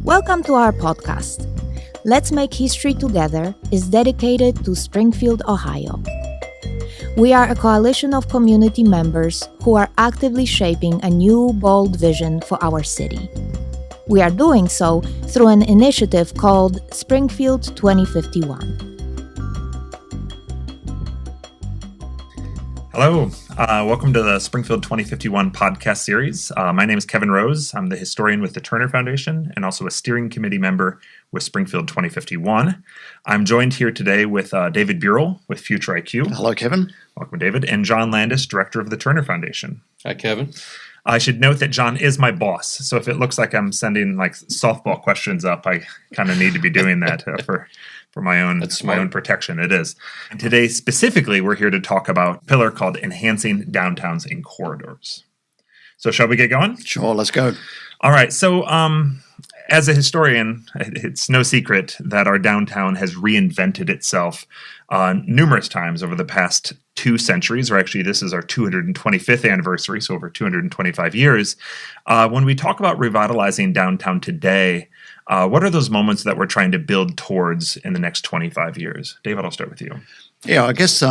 Welcome to our podcast. Let's Make History Together is dedicated to Springfield, Ohio. We are a coalition of community members who are actively shaping a new, bold vision for our city. We are doing so through an initiative called Springfield 2051. Hello, welcome to the Springfield 2051 podcast series. My name is Kevin Rose. I'm the historian with the Turner Foundation and also a steering committee member with Springfield 2051. I'm joined here today with David Beurle with Future IQ. Hello, Kevin. Welcome, David. And John Landess, director of the Turner Foundation. Hi, Kevin. I should note that John is my boss, so if it looks like I'm sending softball questions up, I kind of need to be doing that for my own protection. It is. And today, specifically, we're here to talk about a pillar called Enhancing Downtowns and Corridors. So shall we get going? Sure, let's go. All right. So as a historian, it's no secret that our downtown has reinvented itself numerous times over the past 2 centuries, or actually this is our 225th anniversary, so over 225 years. When we talk about revitalizing downtown today, what are those moments that we're trying to build towards in the next 25 years? David, I'll start with you. Yeah, I guess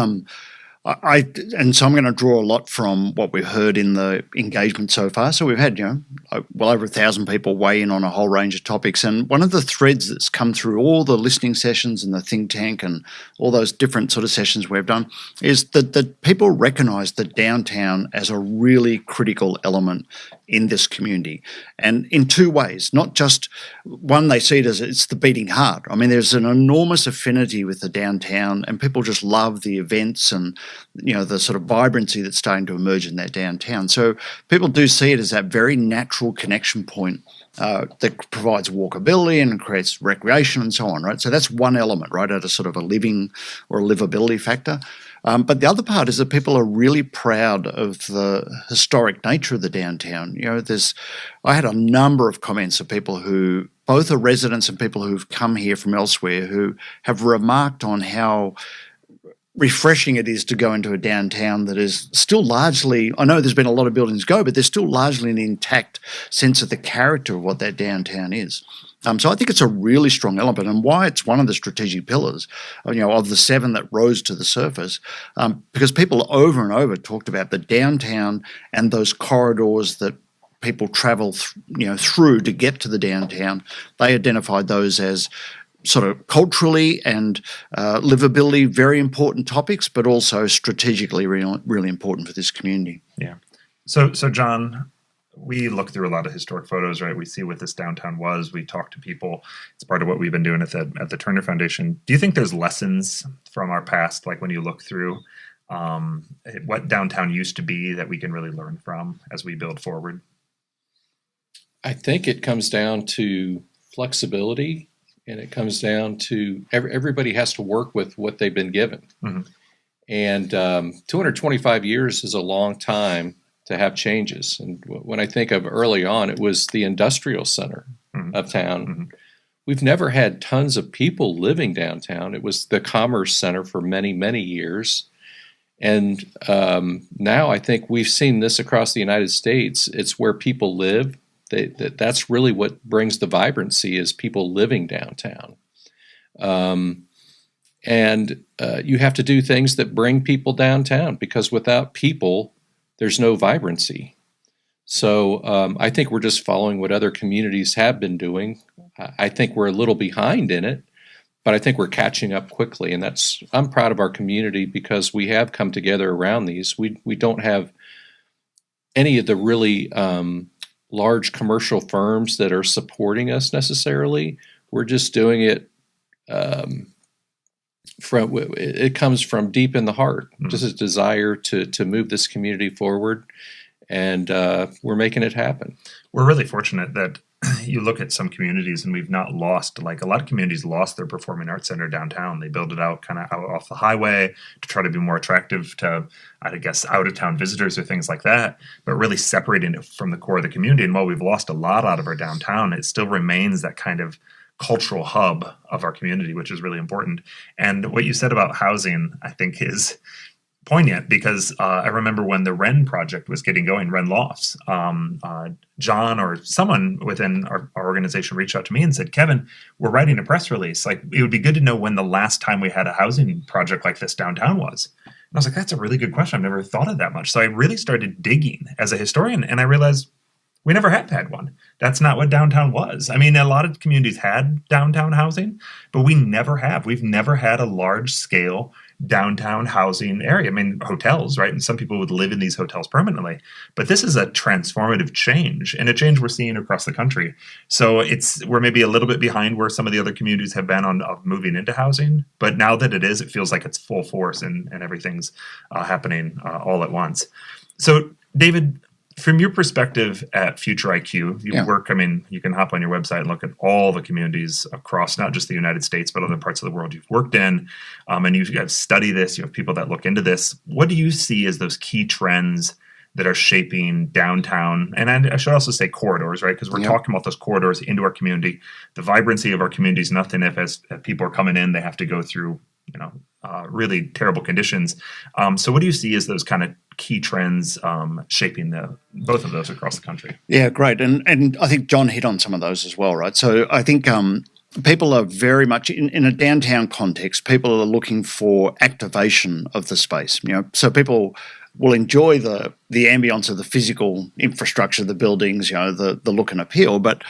and so I'm going to draw a lot from what we've heard in the engagement so far. So we've had, well over 1,000 people weigh in on a whole range of topics. And one of the threads that's come through all the listening sessions and the think tank and all those different sort of sessions we've done is that people recognize the downtown as a really critical element in this community. And in 2 ways, not just one, they see it as it's the beating heart. I mean, there's an enormous affinity with the downtown and people just love the events and the sort of vibrancy that's starting to emerge in that downtown. So people do see it as that very natural connection point that provides walkability and creates recreation and so on, right? So that's one element, right, at a sort of a living or a livability factor. But the other part is that people are really proud of the historic nature of the downtown. I had a number of comments of people who both are residents and people who've come here from elsewhere who have remarked on how refreshing it is to go into a downtown that is still largely, I know there's been a lot of buildings go, but there's still largely an intact sense of the character of what that downtown is. So I think it's a really strong element, and why it's one of the strategic pillars, of the 7 that rose to the surface, because people over and over talked about the downtown and those corridors that people travel through to get to the downtown. They identified those as sort of culturally and livability very important topics, but also strategically really important for this community. Yeah. So John, we look through a lot of historic photos, right? We see what this downtown was. We talk to people. It's part of what we've been doing at the Turner Foundation. Do you think there's lessons from our past, like when you look through what downtown used to be, that we can really learn from as we build forward? I think it comes down to flexibility, and it comes down to everybody has to work with what they've been given. Mm-hmm. And 225 years is a long time to have changes. And when I think of early on, it was the industrial center of town. Mm-hmm. We've never had tons of people living downtown. It was the commerce center for many, many years. And now I think we've seen this across the United States. It's where people live. That's really what brings the vibrancy, is people living downtown. And you have to do things that bring people downtown, because without people, there's no vibrancy. So I think we're just following what other communities have been doing. I think we're a little behind in it, but I think we're catching up quickly. And I'm proud of our community because we have come together around these. We don't have any of the really large commercial firms that are supporting us necessarily. We're just doing it it comes from deep in the heart, just a desire to move this community forward, and we're making it happen. We're really fortunate that you look at some communities and we've not lost, like a lot of communities lost their performing arts center downtown. They built it out kind of out off the highway to try to be more attractive to, I guess, out-of-town visitors or things like that, but really separating it from the core of the community. And while we've lost a lot out of our downtown, it still remains that kind of cultural hub of our community, which is really important. And what you said about housing, I think, is poignant because I remember when the Wren project was getting going, Wren Lofts, John or someone within our organization reached out to me and said, Kevin, we're writing a press release. Like, it would be good to know when the last time we had a housing project like this downtown was. And I was like, that's a really good question. I've never thought of that much. So I really started digging as a historian, and I realized we never have had one. That's not what downtown was. I mean, a lot of communities had downtown housing, but we never have. We've never had a large scale downtown housing area. I mean, hotels, right? And some people would live in these hotels permanently. But this is a transformative change, and a change we're seeing across the country. So we're maybe a little bit behind where some of the other communities have been on moving into housing. But now that it is, it feels like it's full force, and everything's happening all at once. So, David, from your perspective at Future IQ, you work, I mean, you can hop on your website and look at all the communities across not just the United States, but other parts of the world you've worked in, and you have studied this, you have people that look into this. What do you see as those key trends that are shaping downtown? And I should also say corridors, right? Because we're talking about those corridors into our community. The vibrancy of our community is nothing if as people are coming in, they have to go through, really terrible conditions. So what do you see as those kind of key trends shaping both of those across the country? Yeah, great. And I think John hit on some of those as well, right? So I think people are very much in a downtown context, people are looking for activation of the space. So people will enjoy the ambience of the physical infrastructure, the buildings, the look and appeal, but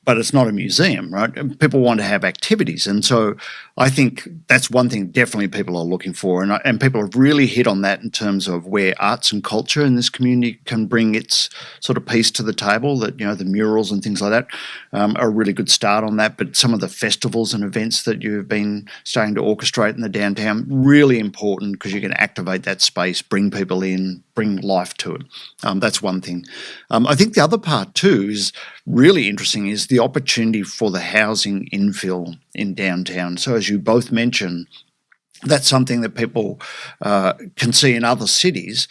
it's not a museum, right? And people want to have activities. And so I think that's one thing definitely people are looking for. And people have really hit on that in terms of where arts and culture in this community can bring its sort of piece to the table, that, the murals and things like that are a really good start on that. But some of the festivals and events that you've been starting to orchestrate in the downtown, really important because you can activate that space, bring people in, bring life to it. That's one thing. I think the other part too is really interesting is the opportunity for the housing infill in downtown. So as you both mentioned, that's something that people can see in other cities.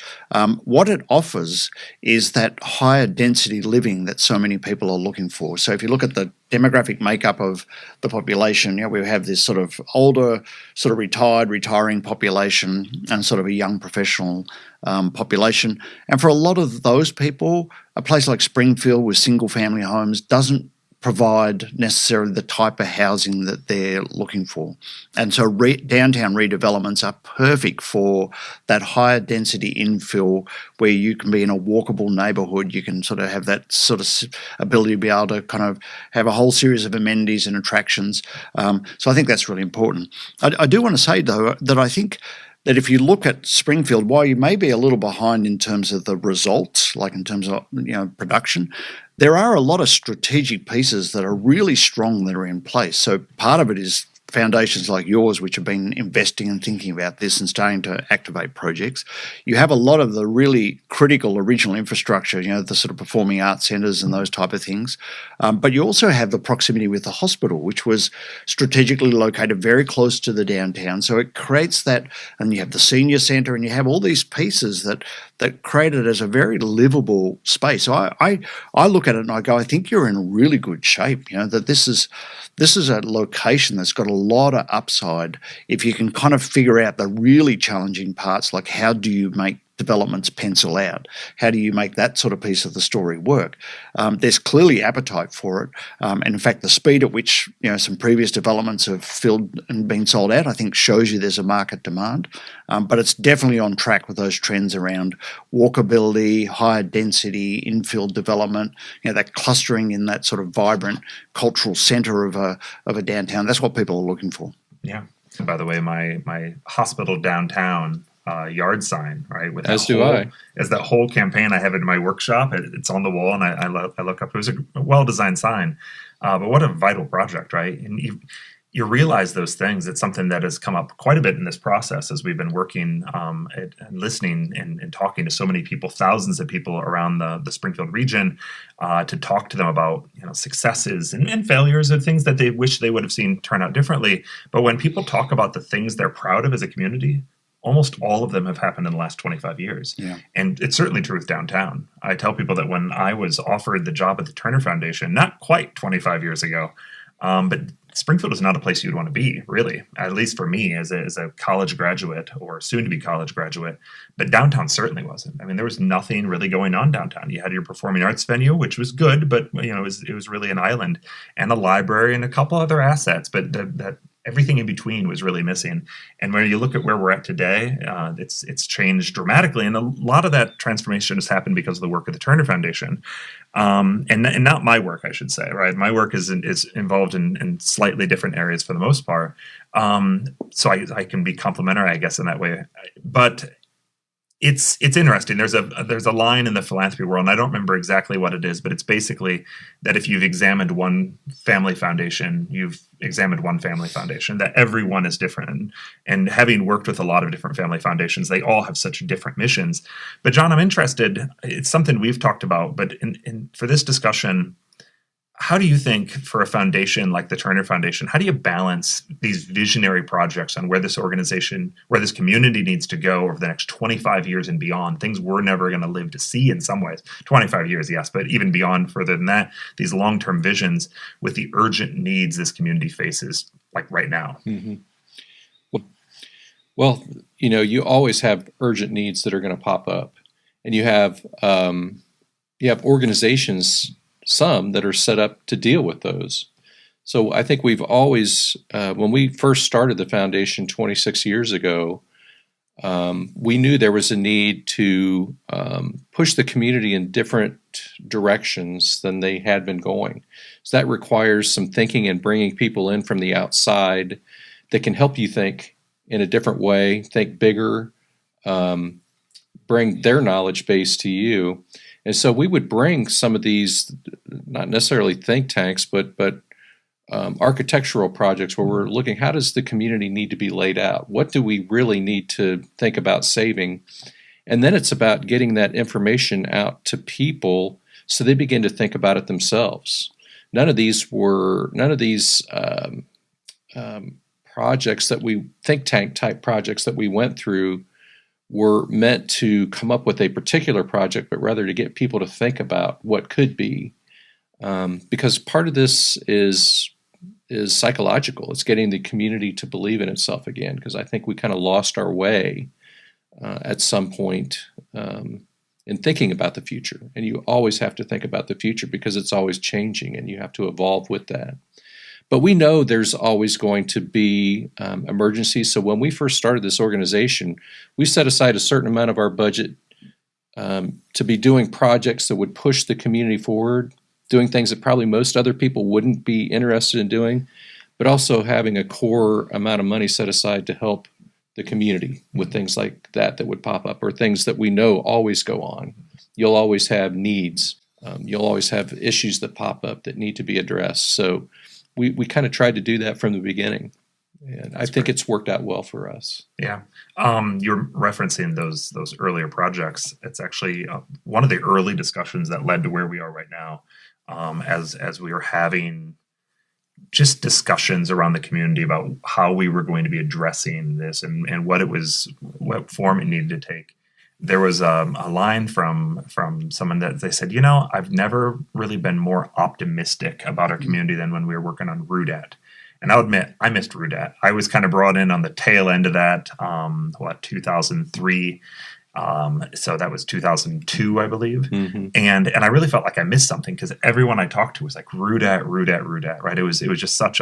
What it offers is that higher density living that so many people are looking for. So if you look at the demographic makeup of the population, we have this sort of older, sort of retiring population and sort of a young professional population. And for a lot of those people, a place like Springfield with single family homes doesn't provide necessarily the type of housing that they're looking for. And so downtown redevelopments are perfect for that higher density infill where you can be in a walkable neighbourhood. You can sort of have that sort of ability to be able to kind of have a whole series of amenities and attractions. So I think that's really important. I do want to say, though, that I think that if you look at Springfield, while you may be a little behind in terms of the results, like in terms of production, there are a lot of strategic pieces that are really strong that are in place. So part of it is foundations like yours, which have been investing and thinking about this and starting to activate projects. You have a lot of the really critical original infrastructure, the sort of performing arts centres and those type of things. But you also have the proximity with the hospital, which was strategically located very close to the downtown. So it creates that, and you have the senior centre, and you have all these pieces that create it as a very livable space. So I look at it and I go, I think you're in really good shape, that this is a location that's got a lot of upside if you can kind of figure out the really challenging parts, like how do you make developments pencil out? How do you make that sort of piece of the story work? There's clearly appetite for it. And in fact, the speed at which some previous developments have filled and been sold out, I think shows you there's a market demand. But it's definitely on track with those trends around walkability, higher density, infill development, that clustering in that sort of vibrant cultural centre of a downtown. That's what people are looking for. Yeah. By the way, my hospital downtown yard sign, right? With as do I. As that whole campaign I have in my workshop, it's on the wall, and I look up. It was a well-designed sign, but what a vital project, right? And you realize those things. It's something that has come up quite a bit in this process as we've been working and listening and talking to so many people, thousands of people around the Springfield region, to talk to them about successes and failures and things that they wish they would have seen turn out differently. But when people talk about the things they're proud of as a community, almost all of them have happened in the last 25 years. Yeah. And it's certainly true with downtown. I tell people that when I was offered the job at the Turner Foundation, not quite 25 years ago, but Springfield is not a place you'd want to be, really, at least for me as a college graduate or soon to be college graduate. But downtown certainly wasn't. I mean, there was nothing really going on downtown. You had your performing arts venue, which was good, but it was really an island, and a library and a couple other assets. But that everything in between was really missing. And when you look at where we're at today, it's changed dramatically. And a lot of that transformation has happened because of the work of the Turner Foundation. And not my work, I should say, right? My work is involved in slightly different areas for the most part. So I can be complimentary, I guess, in that way. But it's interesting. There's a line in the philanthropy world, and I don't remember exactly what it is, but it's basically that if you've examined one family foundation, you've examined one family foundation, that everyone is different. And having worked with a lot of different family foundations, they all have such different missions. But John, I'm interested, it's something we've talked about, but for this discussion, how do you think for a foundation like the Turner Foundation, how do you balance these visionary projects on where this organization, where this community needs to go over the next 25 years and beyond, things we're never going to live to see in some ways, 25 years, yes, but even beyond further than that, these long-term visions with the urgent needs this community faces like right now? Mm-hmm. Well, you always have urgent needs that are going to pop up, and you have organizations, some that are set up to deal with those. So I think we've always, when we first started the foundation 26 years ago, we knew there was a need to push the community in different directions than they had been going. So that requires some thinking and bringing people in from the outside that can help you think in a different way, think bigger, bring their knowledge base to you. And so we would bring some of these, not necessarily think tanks, but architectural projects where we're looking, how does the community need to be laid out? What do we really need to think about saving? And then it's about getting that information out to people so they begin to think about it themselves. None of these projects that think tank type projects that we went through were meant to come up with a particular project, but rather to get people to think about what could be. Because part of this is psychological. It's getting the community to believe in itself again, because I think we kind of lost our way at some point in thinking about the future. And you always have to think about the future because it's always changing and you have to evolve with that. But we know there's always going to be emergencies. So when we first started this organization, we set aside a certain amount of our budget to be doing projects that would push the community forward, doing things that probably most other people wouldn't be interested in doing, but also having a core amount of money set aside to help the community with things like that would pop up, or things that we know always go on. You'll always have needs. You'll always have issues that pop up that need to be addressed. So we kind of tried to do that from the beginning, and I think it's worked out well for us. Yeah, you're referencing those earlier projects. It's actually one of the early discussions that led to where we are right now, as we were having just discussions around the community about how we were going to be addressing this and what form it needed to take. There was a line from someone that they said, I've never really been more optimistic about our community than when we were working on RUDAT. And I'll admit, I missed RUDAT. I was kind of brought in on the tail end of that, 2003. So that was 2002, I believe. Mm-hmm. And I really felt like I missed something because everyone I talked to was like, RUDAT, right? It was just such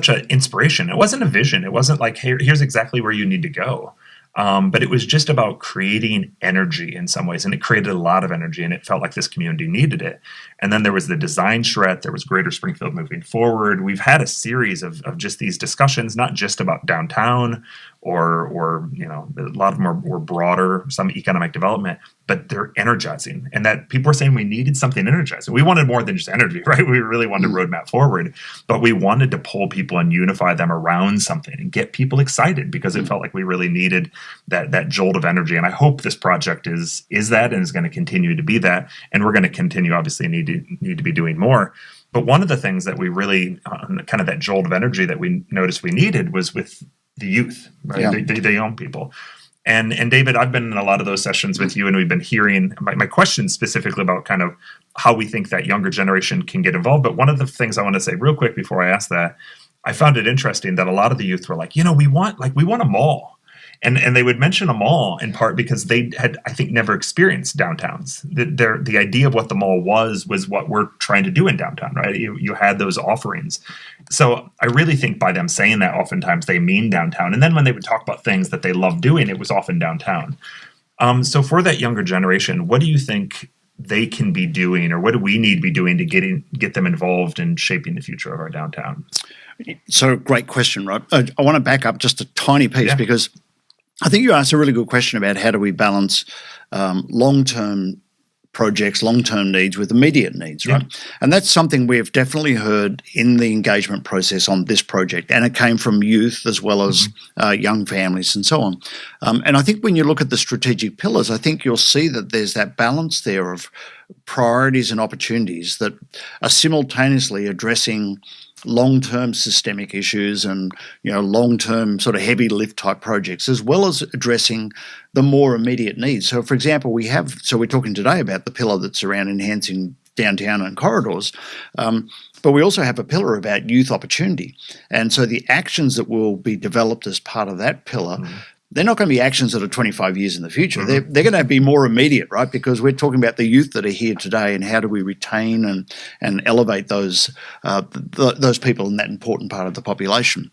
an inspiration. It wasn't a vision. It wasn't like, hey, here's exactly where you need to go. But it was just about creating energy in some ways, and it created a lot of energy, and it felt like this community needed it. And then there was the design shred. There was Greater Springfield Moving Forward. We've had a series of just these discussions, not just about downtown or a lot of them were broader, some economic development, but they're energizing. And that people were saying we needed something energizing. We wanted more than just energy, right? We really wanted a roadmap forward, but we wanted to pull people and unify them around something and get people excited because it felt like we really needed that jolt of energy. And I hope this project is that and is going to continue to be that. And we're going to continue, obviously, need to be doing more. But one of the things that we really, kind of that jolt of energy that we noticed we needed was with the youth, right? Yeah. The young people. And David, I've been in a lot of those sessions with you, and we've been hearing my questions specifically about kind of how we think that younger generation can get involved. But one of the things I want to say real quick before I ask that, I found it interesting that a lot of the youth were like, we want a mall. And they would mention a mall in part because they had, I think, never experienced downtowns. The idea of what the mall was what we're trying to do in downtown, right? You had those offerings. So I really think by them saying that, oftentimes they mean downtown. And then when they would talk about things that they loved doing, it was often downtown. So for that younger generation, what do you think they can be doing, or what do we need to be doing to get them involved in shaping the future of our downtown? So great question, right? I want to back up just a tiny piece because I think you asked a really good question about how do we balance long-term projects, long-term needs with immediate needs, right? And that's something we have definitely heard in the engagement process on this project, and it came from youth as well as young families and so on. And I think when you look at the strategic pillars, I think you'll see that there's that balance there of priorities and opportunities that are simultaneously addressing long-term systemic issues and long-term sort of heavy lift type projects, as well as addressing the more immediate needs. So, for example, we're talking today about the pillar that's around enhancing downtown and corridors, but we also have a pillar about youth opportunity. And so the actions that will be developed as part of that pillar, they're not going to be actions that are 25 years in the future. They're going to be more immediate, right? Because we're talking about the youth that are here today, and how do we retain and elevate those people in that important part of the population.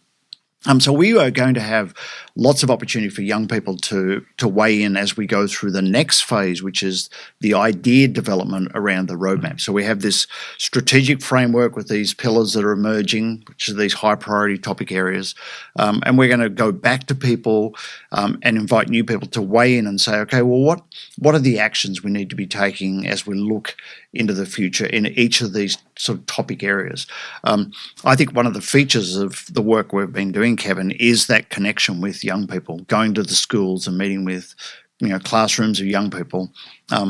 So we are going to have lots of opportunity for young people to weigh in as we go through the next phase, which is the idea development around the roadmap. So we have this strategic framework with these pillars that are emerging, which are these high priority topic areas. And we're going to go back to people and invite new people to weigh in and say, okay, well, what are the actions we need to be taking as we look into the future in each of these sort of topic areas? I think one of the features of the work we've been doing, Kevin, is that connection with young people, going to the schools and meeting with classrooms of young people.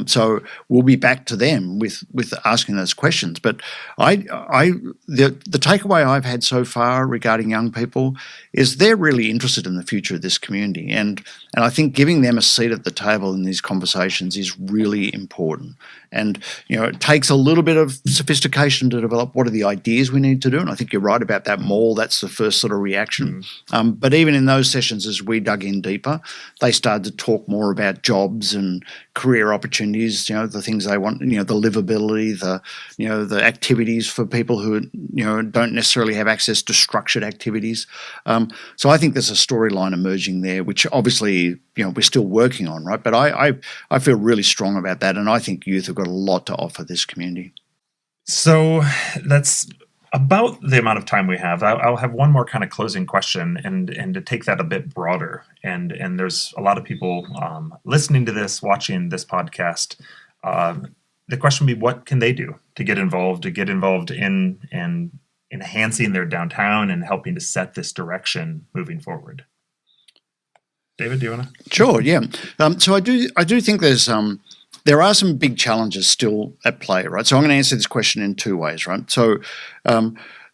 So we'll be back to them with asking those questions. But the takeaway I've had so far regarding young people is they're really interested in the future of this community, and I think giving them a seat at the table in these conversations is really important. And it takes a little bit of sophistication to develop what are the ideas we need to do. And I think you're right about that mall. That's the first sort of reaction. But even in those sessions, as we dug in deeper, they started to talk more about jobs and career opportunities, the things they want, the livability, the activities for people who, don't necessarily have access to structured activities. So I think there's a storyline emerging there, which obviously, we're still working on, right? But I feel really strong about that, and I think youth have got a lot to offer this community. So that's about the amount of time we have. I'll have one more kind of closing question, and to take that a bit broader. And there's a lot of people listening to this, watching this podcast. The question would be, what can they do to get involved in enhancing their downtown and helping to set this direction moving forward? David, do you want to? Sure, yeah. So I do think there are some big challenges still at play, right? So I'm going to answer this question in two ways, right? So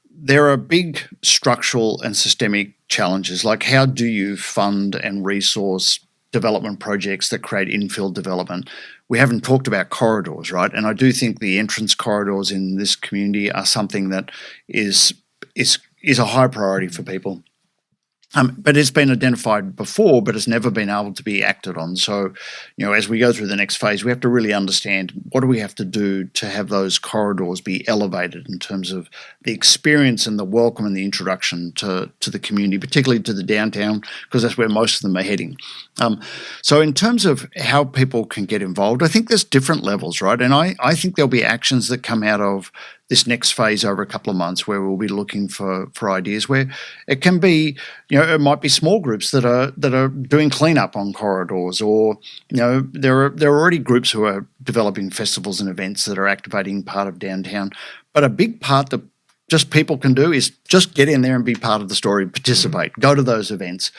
there are big structural and systemic challenges, like how do you fund and resource development projects that create infill development? We haven't talked about corridors, right? And I do think the entrance corridors in this community are something that is a high priority for people. But it's been identified before, but it's never been able to be acted on. So, as we go through the next phase, we have to really understand what do we have to do to have those corridors be elevated in terms of the experience and the welcome and the introduction to the community, particularly to the downtown, because that's where most of them are heading. So in terms of how people can get involved, I think there's different levels, right? And I think there'll be actions that come out of this next phase over a couple of months where we'll be looking for ideas where it can be, it might be small groups that are doing cleanup on corridors, or, there are already groups who are developing festivals and events that are activating part of downtown. But a big part that just people can do is just get in there and be part of the story, participate, go to those events,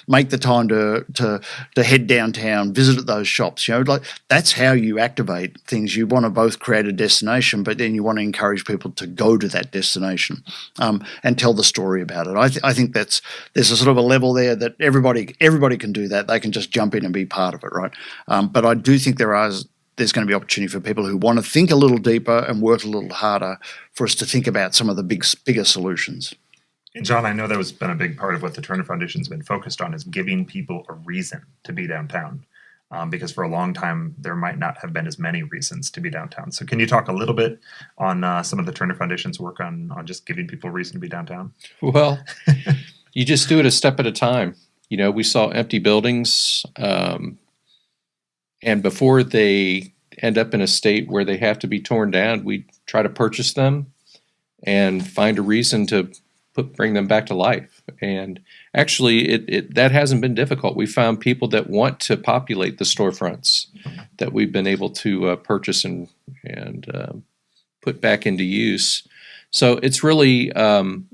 make the time to head downtown, visit at those shops. Like that's how you activate things. You want to both create a destination, but then you want to encourage people to go to that destination and tell the story about it. I think there's a sort of a level there that everybody can do that. They can just jump in and be part of it, right? But I do think there's going to be opportunity for people who want to think a little deeper and work a little harder for us to think about some of the bigger solutions. And John, I know that has been a big part of what the Turner Foundation's been focused on is giving people a reason to be downtown. Because for a long time, there might not have been as many reasons to be downtown. So can you talk a little bit on some of the Turner Foundation's work on just giving people a reason to be downtown? Well, you just do it a step at a time. We saw empty buildings, and before they end up in a state where they have to be torn down, we try to purchase them and find a reason to bring them back to life. And actually, that hasn't been difficult. We found people that want to populate the storefronts that we've been able to purchase and put back into use. So it's really,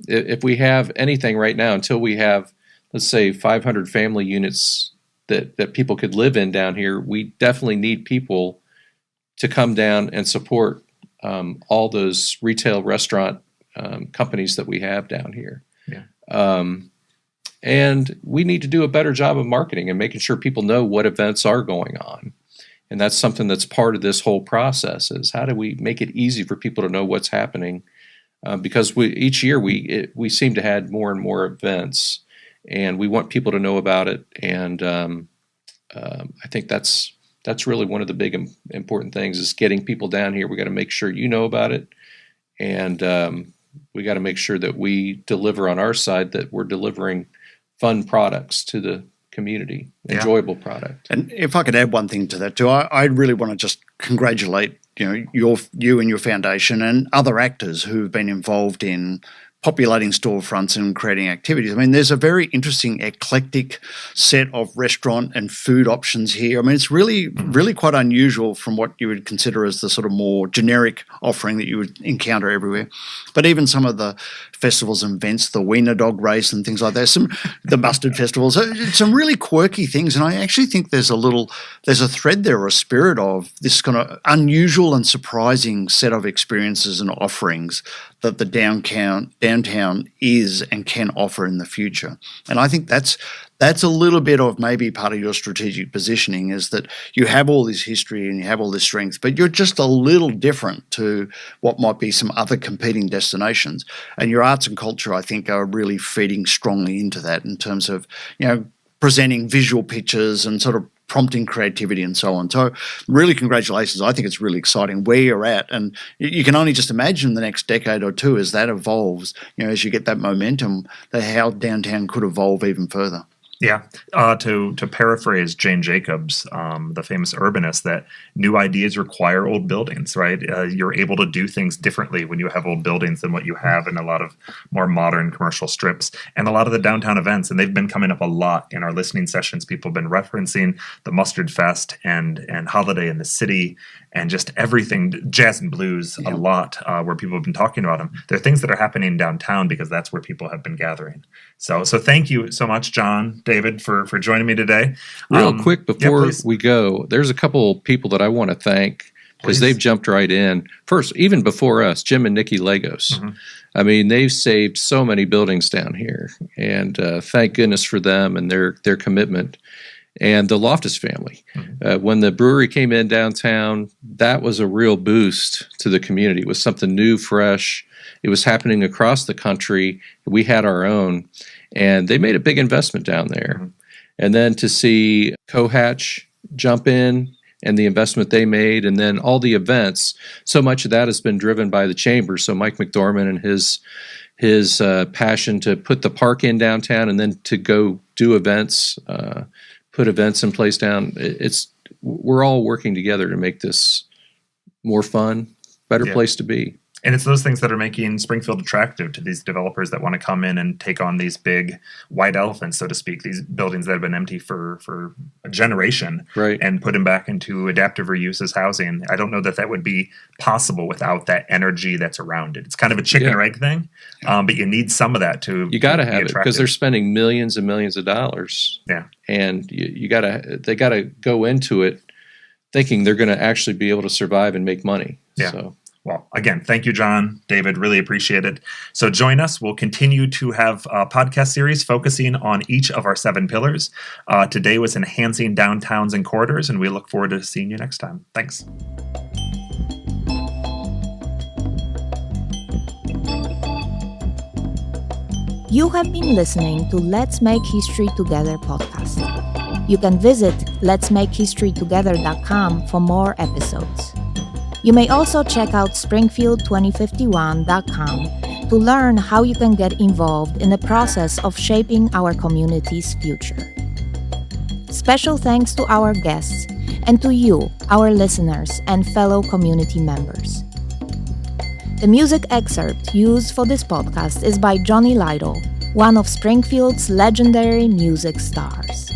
if we have anything right now, until we have, let's say, 500 family units that people could live in down here, we definitely need people to come down and support all those retail restaurant companies that we have down here. Yeah. And we need to do a better job of marketing and making sure people know what events are going on. And that's something that's part of this whole process is how do we make it easy for people to know what's happening? Because each year we seem to add more and more events, and we want people to know about it. And I think that's really one of the big important things is getting people down here. We got to make sure you know about it, and we got to make sure that we deliver on our side, that we're delivering fun products to the community, enjoyable product. And if I could add one thing to that too, I really want to just congratulate you and your foundation and other actors who've been involved in populating storefronts and creating activities. I mean, there's a very interesting eclectic set of restaurant and food options here. I mean, it's really, really quite unusual from what you would consider as the sort of more generic offering that you would encounter everywhere. But even some of the festivals and events, the Wiener Dog Race and things like that, the Mustard Festivals, some really quirky things. And I actually think there's a thread there or a spirit of this kind of unusual and surprising set of experiences and offerings that the downtown is and can offer in the future. And I think that's a little bit of maybe part of your strategic positioning is that you have all this history and you have all this strength, but you're just a little different to what might be some other competing destinations. And your arts and culture, I think, are really feeding strongly into that in terms of, presenting visual pictures and sort of prompting creativity and so on. So really congratulations. I think it's really exciting where you're at. And you can only just imagine the next decade or two as that evolves, as you get that momentum, how downtown could evolve even further. Yeah. To paraphrase Jane Jacobs, the famous urbanist, that new ideas require old buildings, right? You're able to do things differently when you have old buildings than what you have in a lot of more modern commercial strips and a lot of the downtown events. And they've been coming up a lot in our listening sessions. People have been referencing the Mustard Fest and Holiday in the City and just everything, jazz and blues, a lot, where people have been talking about them. There are things that are happening downtown because that's where people have been gathering. So thank you so much, John, David, for joining me today. Real quick before we go, there's a couple people that I want to thank because they've jumped right in. First, even before us, Jim and Nikki Lagos. Mm-hmm. I mean, they've saved so many buildings down here, and thank goodness for them and their commitment. And the Loftus family. Mm-hmm. When the brewery came in downtown, that was a real boost to the community. It was something new, fresh. It was happening across the country. We had our own, and they made a big investment down there. Mm-hmm. And then to see Cohatch jump in and the investment they made, and then all the events, so much of that has been driven by the chamber. So Mike McDormand and his passion to put the park in downtown and then to go do events, put events in place down. We're all working together to make this more fun, better place to be. And it's those things that are making Springfield attractive to these developers that want to come in and take on these big white elephants, so to speak, these buildings that have been empty for a generation, Right. and put them back into adaptive reuse as housing. I don't know that would be possible without that energy that's around it. It's kind of a chicken or egg thing, but you need some of that to You got to be have it because attractive. they're spending millions and millions of dollars. Yeah. And they got to go into it thinking they're going to actually be able to survive and make money. Yeah. So. Well, again, thank you, John, David. Really appreciate it. So join us. We'll continue to have a podcast series focusing on each of our 7 pillars. Today was enhancing downtowns and corridors, and we look forward to seeing you next time. Thanks. You have been listening to Let's Make History Together podcast. You can visit letsmakehistorytogether.com for more episodes. You may also check out springfield2051.com to learn how you can get involved in the process of shaping our community's future. Special thanks to our guests and to you, our listeners and fellow community members. The music excerpt used for this podcast is by Johnny Lytle, one of Springfield's legendary music stars.